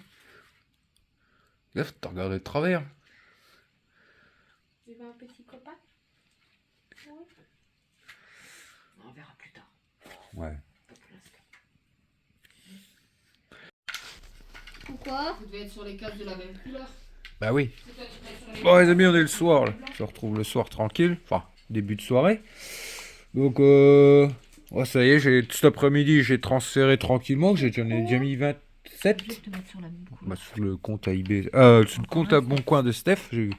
Gaffe, t'as regardé de travers. Tu veux un petit copain? Oui. On verra plus tard. Ouais. Pas pour l'instant. Pourquoi? Vous devez être sur les cases de la même couleur. Bah oui. C'est toi qui mets sur les Bon les amis, on est le soir, là. Je retrouve le soir tranquille. Enfin, début de soirée. Donc, ouais, ça y est, cet après-midi, j'ai transféré tranquillement. J'en ai déjà mis 27. Je vais te mettre sur la même couleur. Bah, sur le compte AIB, sur le compte à Bon Coin de Steph, j'ai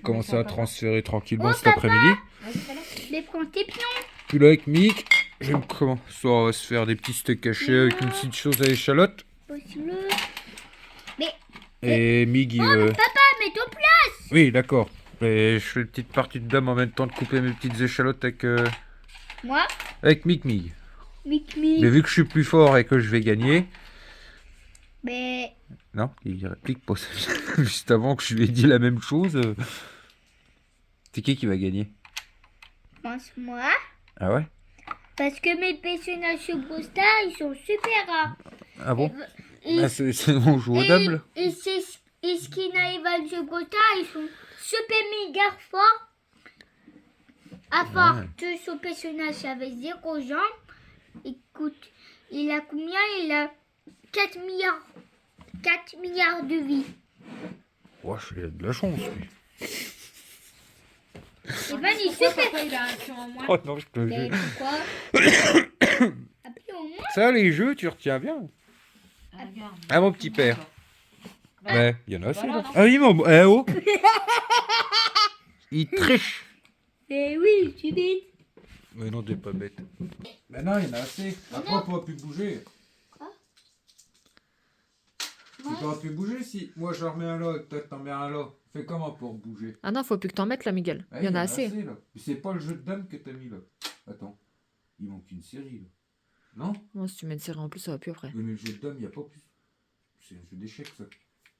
commencé à transférer tranquillement Oh, cet papa. après-midi. Vas-y, fais-le. Les prends tes pions. Puis là, avec Mick, je vais commencer à se faire des petits steaks hachés avec une petite chose à l'échalote. Pose-le. Et Mick, il... Papa, mets-toi plat. Oui, d'accord. Et je fais une petite partie de dame en même temps de couper mes petites échalotes Moi, avec Mick Mig. Mick Mais Mick. vu que je suis plus fort et que je vais gagner... Mais Non, il réplique pas juste avant que je lui ai dit la même chose. C'est qui va gagner? pense-moi. Ah ouais? Parce que mes personnages sur Brawl Stars, ils sont super rares. Ah bon? Et, Ah, on joue aux dames? et Skina et Van sur Brawl Stars, ils sont super méga forts. À part Ouais. que son personnage avait 0 jambes. Écoute, il a combien? Il a 4 milliards. 4 milliards de vies. Ouais, il a de la chance, lui. Et Van, il est Pourquoi super. papa il a un pion en moins? Oh non, je te Mais jure. pourquoi? Appelez au moins. Ça, les jeux, tu retiens bien. Ah, regarde. Ah, mon petit père. Ouais. Ouais, il y en a assez, Voilà, là. non. Ah oui, mon... Eh oh. Il triche. Mais oui, je suis bête. Mais non, t'es pas bête. Ben non, il y en a assez. Après, on pourra plus bouger. Quoi? Tu pourras plus bouger si moi je remets un là et toi t'en mets un là. Fais comment pour bouger? Ah non, faut plus que t'en mettes là, Miguel. Ouais, Il y en a assez. là. Mais c'est pas le jeu de dames que t'as mis là. Attends, il manque une série là. Non? Bon, si tu mets une série en plus, ça va plus après. Oui, mais le jeu de dames, il n'y a pas plus. C'est un jeu d'échecs ça.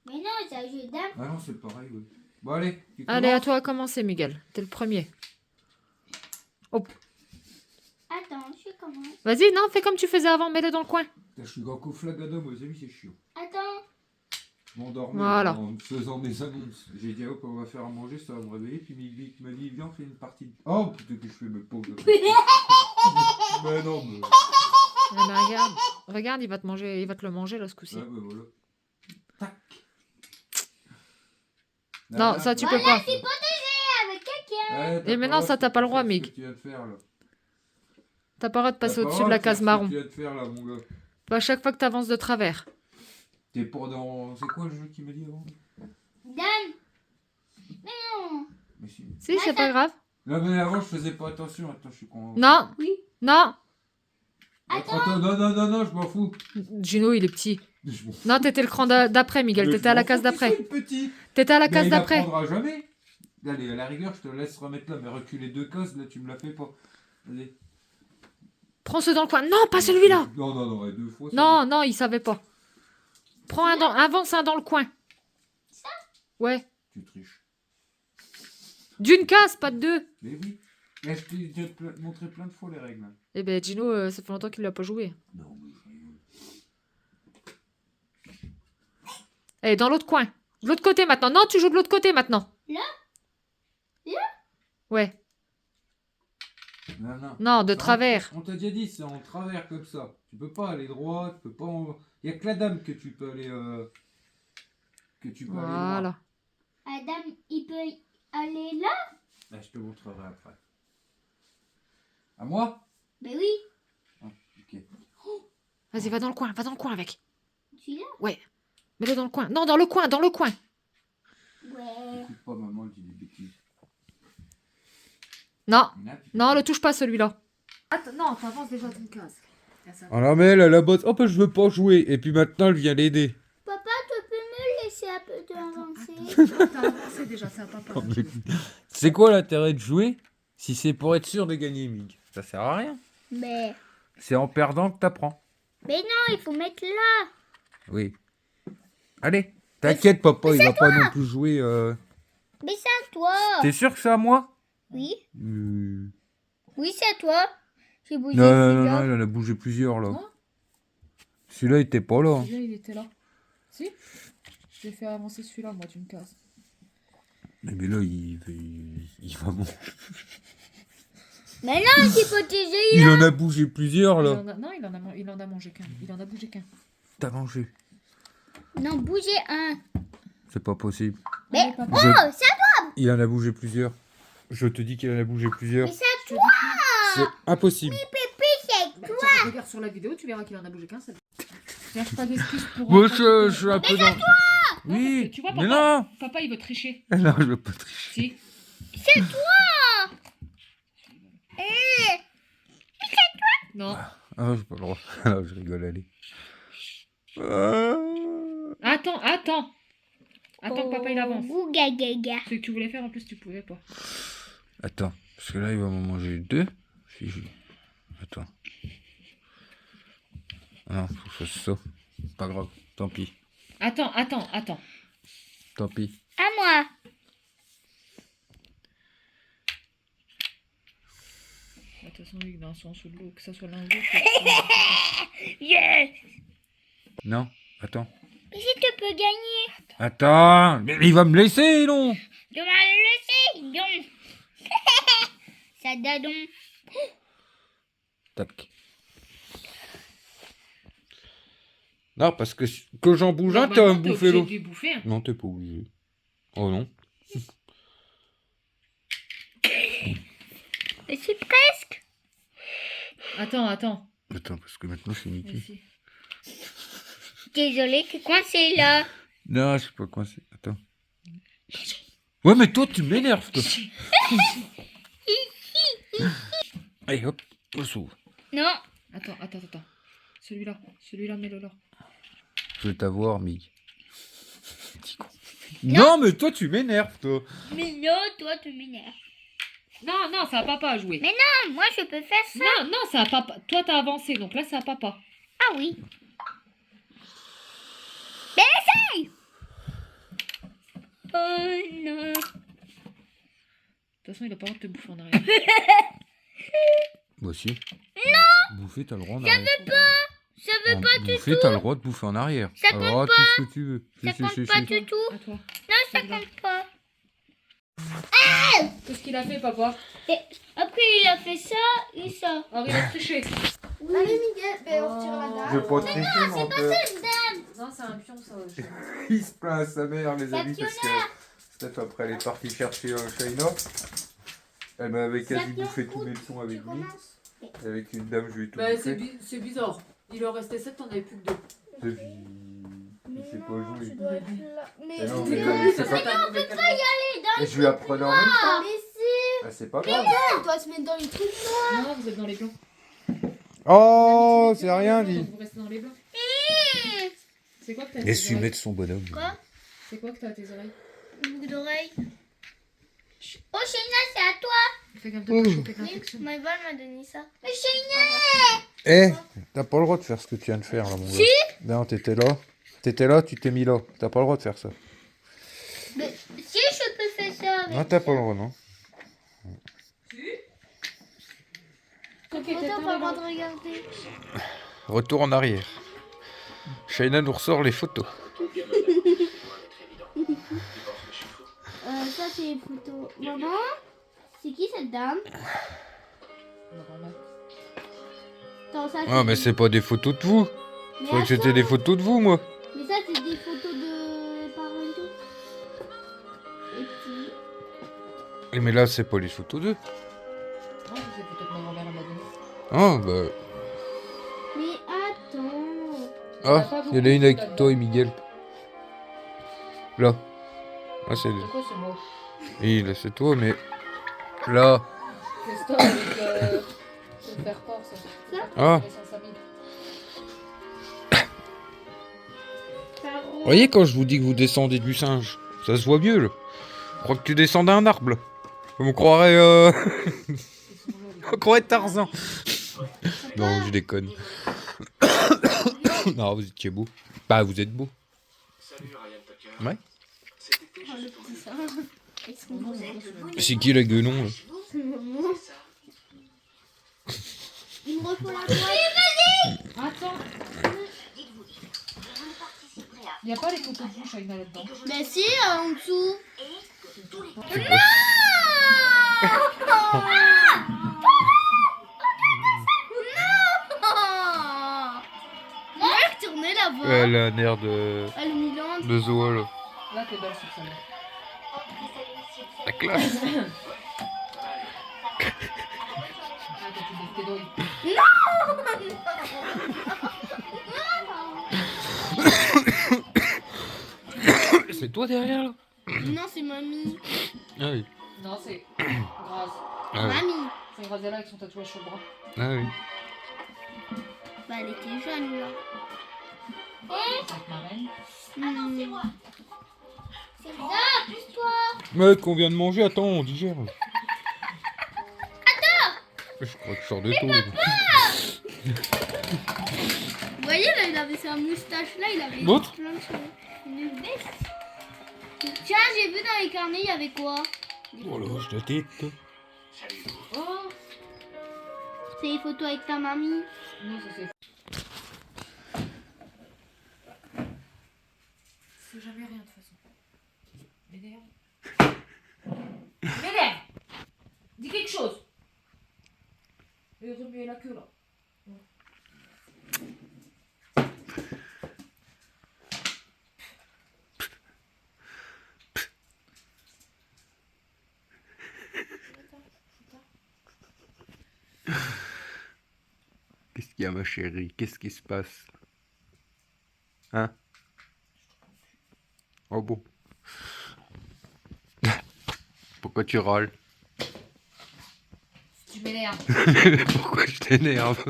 Mais non, c'est un jeu d'âme. Ah non, c'est pareil, oui. Bon, allez. Tu Allez, à commences. toi à commencer, Miguel. T'es le premier. Attends, je commence. Vas-y, non, fais comme tu faisais avant, mets-le dans le coin. Putain, je suis grand coup flag à dos, mes amis, c'est chiant. Attends. Je m'endormais Voilà. en faisant des annonces. J'ai dit, hop, on va faire à manger, ça va me réveiller. Puis Mick m'a dit, viens, on fait une partie de... Oh, putain, que je fais mes pauses. Mais non, mais... Eh ben, regarde, regarde, il va te le manger là ce coup-ci. Ouais, bah voilà. Tac. Non, ça tu peux pas. Avec quelqu'un. Et maintenant, ça, t'as pas le droit, Mick. C'est ce que tu viens de faire, là. T'as pas le droit de passer T'as pas au-dessus le de la droit case faire marron. Ce que tu viens de faire, là, mon gars. À chaque fois que t'avances de travers. T'es pour dans... C'est quoi le jeu qu'il m'a dit avant? Dan. Mais non. Mais si. Si, c'est pas grave. Non, mais avant, je faisais pas attention. Attends, je suis con. Non, Oui. non. Attends, non, je m'en fous. Gino, il est petit. Je m'en fous. Non, t'étais le cran d'après, Miguel. Mais T'étais à la je m'en case fous d'après. qu'il soit petit. T'étais à la Mais case il d'après. apprendra jamais. Allez, à la rigueur, je te laisse remettre là, mais reculer 2 cases, là, tu me la fais pas. Allez. Prends ceux dans le coin. Non, pas celui-là. Non, ouais, 2 fois. ça Non, non, il savait pas. Prends avance un dans le coin. Ouais. va. Tu triches. D'une case, pas de deux. Mais oui. Mais je t'ai déjà montré plein de fois les règles. Eh ben, Gino, ça fait longtemps qu'il l'a pas joué. Non, mais Eh, dans l'autre coin. De l'autre côté maintenant. Non, tu joues de l'autre côté maintenant. Là? Ouais. non. Non, de Ça, travers. On t'a déjà dit, c'est en travers comme ça. Tu peux pas aller droit, tu peux pas. Il y a que la dame que tu peux aller. Que tu peux aller droit. Voilà. Adam, il peut aller là? Ah, je te montrerai après. À moi? Mais oui. Ah, ok. Vas-y, va dans le coin avec. Celui-là? Ouais. Mets-le dans le coin. Non, dans le coin. Ouais. Écoute pas, maman, elle dit des bêtises. Non, Là, tu non, fais- le touche pas celui-là. Attends, non, t'avances déjà d'une case. Oh la mais elle a la botte. Oh, bah, je veux pas jouer. Et puis maintenant, elle vient l'aider. Papa, tu peux me laisser un peu d'avancer? T'as avancé déjà, c'est à papa. C'est quoi l'intérêt de jouer si c'est pour être sûr de gagner, Mig? Ça sert à rien. Mais C'est en perdant que t'apprends. non, il faut mettre là. Oui. Allez. T'inquiète, papa, il va pas non plus jouer. Mais c'est à toi. T'es sûr que c'est à moi? Oui. Euh, Oui, c'est toi. J'ai bougé Non, non, non, plusieurs. non, il en a bougé plusieurs là. Non. Celui-là, il était pas là. Celui-là, il était là. Si. Je vais faire avancer celui-là, moi, d'une case. Mais là, il va bon. Mais non, c'est protégé. Il en a bougé plusieurs là. Non, il en a mangé qu'un. Il en a bougé qu'un. T'as mangé. Non, bougez un. C'est pas possible. Mais Allez, papa. oh, ça Il en a bougé plusieurs. Je te dis qu'il en a bougé plusieurs. Mais c'est Je te toi. dis C'est impossible. Pépé, c'est Bah, toi. tiens, regarde sur la vidéo, tu verras qu'il en a bougé qu'un seul. Cherche pas d'excuses pour. Moi, pas je te- suis un peu dans. Non, parce Oui. que tu vois, Mais papa, non. papa, il veut tricher. Non, je veux pas tricher. Si. C'est toi. Non. Ah, j'ai pas le droit. Ah, je rigole, allez. Ah. Attends. Attends que papa il avance. Bouga gaga. Ce que tu voulais faire en plus tu pouvais pas. Attends, parce que là, il va m'en manger deux. Si je- Attends. Ah non, faut que je fasse ça. Pas grave, tant pis. Attends. Tant pis. À moi. De toute façon, lui, il est en sous de l'eau, que ça soit l'un ou l'autre. Yes. Non, attends. Mais si tu peux gagner. Attends, mais il va me laisser, non? Tu vas le laisser. Donc. Ça donne donc. Tac. Non, parce que j'en bouge un, tu vas me bouffer l'eau. J'ai bouffer. Non, t'es pas obligé. Oh non. Mais c'est presque. Attends. Attends, parce que maintenant, c'est niqué. Ici. Désolée, t'es coincé là. Non, je suis pas coincé. Attends. Ouais, mais toi, tu m'énerves, toi. Allez, hop, on s'ouvre. Non. Attends. Celui-là, mets-le là. Je vais t'avoir, Mig. Non, mais toi, tu m'énerves, toi. Mais non, toi, tu m'énerves. Non, c'est à papa à jouer. Mais non, moi, je peux faire ça. Non, c'est à papa. Toi, t'as avancé, donc là, c'est à papa. Ah oui. Mais essaye. Oh non. De toute façon, il a pas le droit de te bouffer en arrière. Moi aussi. Non. Bouffer, t'as le droit en arrière. Je veux pas du Bouffer, t'as le droit de bouffer en arrière. Ça T'as le droit de tout ce que tu veux. Ça Si, compte si, pas si. du tout. À toi. Non, ça compte pas. Qu'est-ce qu'il a fait, papa? Et après, il a fait ça et ça. Oh, il a triché. Allez Miguel, ben, on retire la dame. Je veux pas tricher, mon père. Non, c'est un pion, ça. Il se plaint à sa mère, les amis, parce que Actionnaire. Steph, après, elle est partie chercher Shaina. Elle m'avait quasi Actionnaire. bouffé tous mes leçons avec Tu lui. commences. Et avec une dame, je lui ai tout Bah, bouffé. c'est bizarre. Il en restait 7, t'en avais plus que 2. Et puis, il sait pas non, jouer. tu dois être là. Mais Mais non, tu mais dois comme c'est être pas- là. Et je lui apprenais en même temps. Mais si. Ah, c'est pas grave. On doit se mettre dans les trucs. Non, vous êtes dans les blancs. Oh, c'est rien dit. Vous restez dans les blancs. C'est quoi que t'as à Laisse-lui tes oreilles? mettre son bonhomme. Quoi? C'est quoi que t'as à tes oreilles? Une boucle d'oreille. Oh, Shaina, c'est à toi. Fais gaffe de pas choper l'infection. Ma Val m'a donné ça. Mais Shaina. Eh, t'as pas le droit de faire ce que tu viens de faire là, mon gars. Non, t'étais là. T'étais là, tu t'es mis là. T'as pas le droit de faire ça. Mais si je peux faire ça avec Non, t'as pas le droit, non. Ok, On n'a pas le droit de regarder. Retour en arrière. Shaina nous ressort les photos. Ça, c'est les photos. Maman, c'est qui cette dame? Attends, ça, Ah, mais c'est pas des photos de vous. Je croyais que c'était des photos de vous, moi. Mais ça, c'est des photos de parents et tout. Et puis... Mais là, c'est pas les photos d'eux. Non, c'est peut-être ma grand-mère à m'a donné. Ah, bah. Mais attends. Ah, il y en a une avec toi et Miguel. Là. Là, c'est. C'est quoi ce mot? Oui, là, c'est toi, mais. Là. C'est ça avec le faire fort, ça. Ah. Sans famille. Vous voyez, quand je vous dis que vous descendez du singe, ça se voit mieux, là. Je crois que tu descends d'un arbre, là. On me croirait. On croirait Tarzan. Non, je déconne. Non, vous étiez beau. Bah, vous êtes beau. Ouais. Oh, le petit singe. C'est qui la gueulon, là? Maman. Il me refaut la boîte. Attends. Il n'y a pas les photos de bouche avec là-dedans. Bah si, en dessous. On va retourner là-bas. Elle a un air de Allumiland. Zoa là. Là, t'es belle sur celle-là. La classe. Ah, t'es douille. C'est toi derrière là? Non, c'est mamie. Ah oui. Non, c'est Grace. Ah oui. Mamie. C'est Grazella avec son tatouage sur le bras. Ah oui. Bah, elle était jeune là. Avec ma reine. C'est ça, plus toi. Ouais, qu'on vient de manger, attends, on digère. Attends! Je crois que je sors de tout. Vous voyez là, il avait sa moustache là, il avait L'autre plein de choses. Une veste. Tiens, j'ai vu dans les carnets, il y avait quoi? Oh là, je la tête. Oh! C'est les photos avec ta mamie. Non, ça c'est. C'est jamais rien de toute façon. M'énerve. M'énerve! Dis quelque chose! Et remuer la queue là. Qu'est-ce qu'il y a, ma chérie? Qu'est-ce qui se passe? Hein? Oh bon. Pourquoi tu râles? Tu m'énerves. Pourquoi je t'énerve?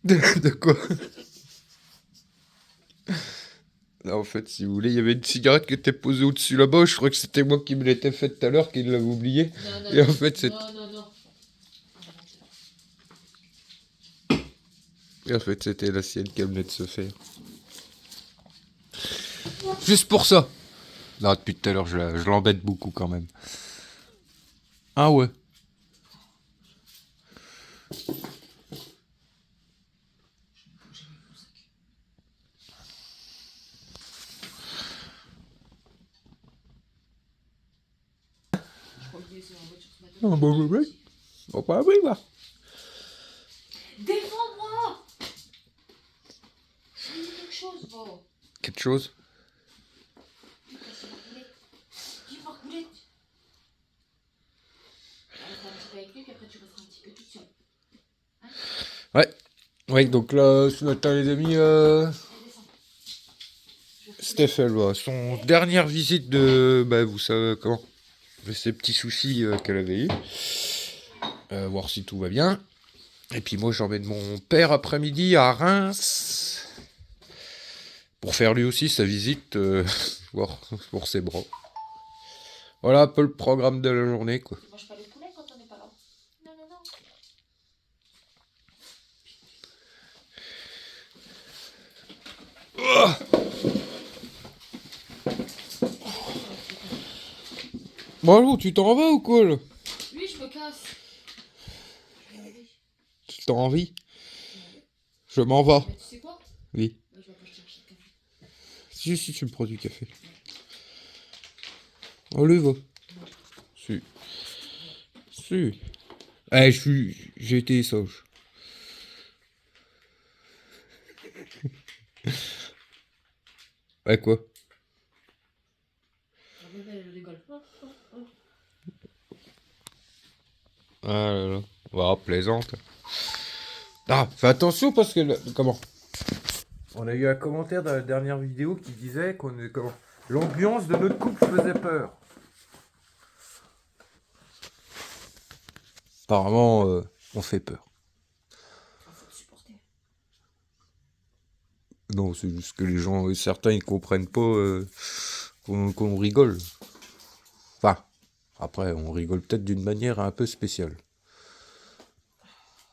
De quoi? Là, en fait, si vous voulez, il y avait une cigarette qui était posée au-dessus là-bas. Je crois que c'était moi qui me l'étais faite tout à l'heure, qu'il l'avait oublié. Non, non, Et en fait, c'est... non. Et en fait, c'était la sienne qu'elle venait de se faire. Juste pour ça. Non, depuis tout à l'heure, je l'embête beaucoup quand même. Ah ouais. Non, bon, on va pas abrir, là. Défends-moi! Je dis quelque chose, va. Quelque chose? Dis Margoulette. Reste un petit peu avec lui, puis après tu resteras un petit peu toute seule. Ouais, donc là, ce matin, les amis, Steph, elle va à son dernière visite de, bah, vous savez comment, de ces petits soucis qu'elle avait eu, voir si tout va bien. Et puis moi, j'emmène mon père après-midi à Reims pour faire lui aussi sa visite, voir pour ses bras. Voilà un peu le programme de la journée, quoi. Tu manges pas le poulet quand on n'est pas là. Non. Bon alors, tu t'en vas ou quoi là? Oui, je me casse. Tu t'en envie? Je m'en vais. Mais tu sais quoi? Oui. Je vais pas te chercher de café. Si, tu me prends du café. Allez, va. Si. Eh, j'ai été sage. Ouais, quoi? Elle rigole. Ah là là. Voilà, plaisante. Ah, fais attention parce que... Comment? On a eu un commentaire dans la dernière vidéo qui disait qu'on est... Comment? L'ambiance de notre couple faisait peur. Apparemment, on fait peur. Faut te supporter. Non, c'est juste que les gens, certains, ils comprennent pas qu'on rigole. Enfin, après, on rigole peut-être d'une manière un peu spéciale.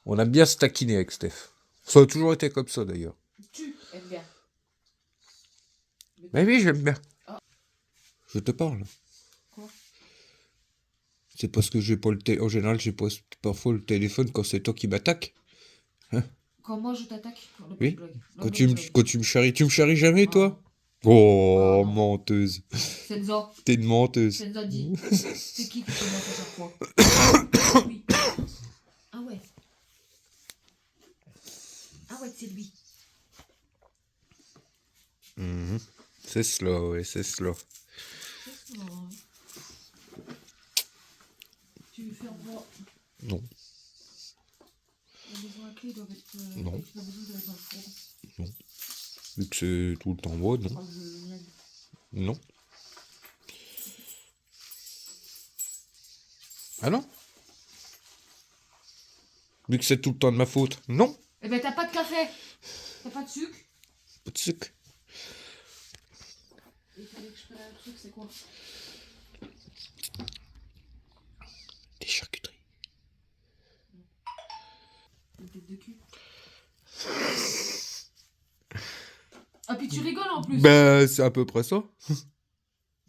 On aime bien se taquiner avec Steph. Ça a toujours été comme ça, d'ailleurs. Tu aimes bien. Mais oui, j'aime bien. Ah. Je te parle. Quoi? C'est parce que j'ai pas le téléphone. En général, j'ai pas parfois le téléphone quand c'est toi qui m'attaques. Quand moi je t'attaque, on a pas de Oui. blague. Non, Quand pas tu de me, blague. quand tu me charries. Tu me charries jamais, Ah, toi? Oh, Ah, non. menteuse. Senza, T'es une menteuse. Senza dit. C'est qui commence à chaque fois? Lui. Ah ouais. Ah ouais, c'est lui. Mhm. C'est slow, oui, c'est slow. C'est ça, hein. Tu veux faire voir? Non, La maison à clé doit être. Non. La maison doit être dans le four. vu que c'est tout le temps moi, non. Ah, je l'aime. Non. Ah non? Vu que c'est tout le temps de ma faute. Non, Eh ben t'as pas de café. T'as pas de sucre. pas de sucre. Il fallait que je prenne un truc, c'est quoi? Des charcuteries. Une tête de cul. Ah puis tu rigoles en plus. Ben, c'est à peu près ça.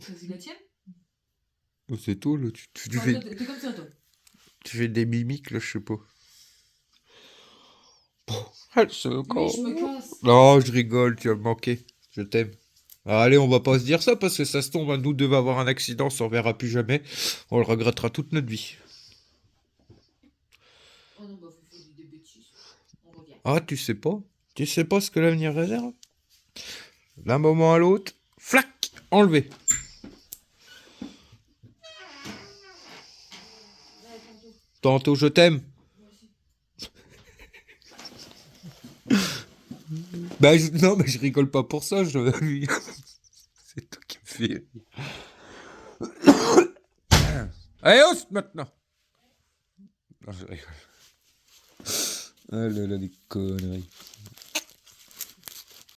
Choisis la tienne. C'est tout, là. Tu Ah, fais, toi, t'es comme ça toi. tu fais des mimiques, là, je sais pas. Bon, elle se Oui, je me casse. Non, je rigole, tu vas me manquer. Je t'aime. Allez, on va pas se dire ça parce que ça se tombe, nous deux va avoir un accident, on s'en verra plus jamais. On le regrettera toute notre vie. Oh non, bah faut faire des bêtises. On revient. Ah, tu sais pas? Tu sais pas ce que l'avenir réserve? D'un moment à l'autre, flac, enlevé. Ouais, tantôt. Tantôt, je t'aime. Moi aussi. Ben, non, mais je rigole pas pour ça, je... C'est toi qui me fais rire. Allez, hausse maintenant. Non, je rigole. Ah là là, des conneries.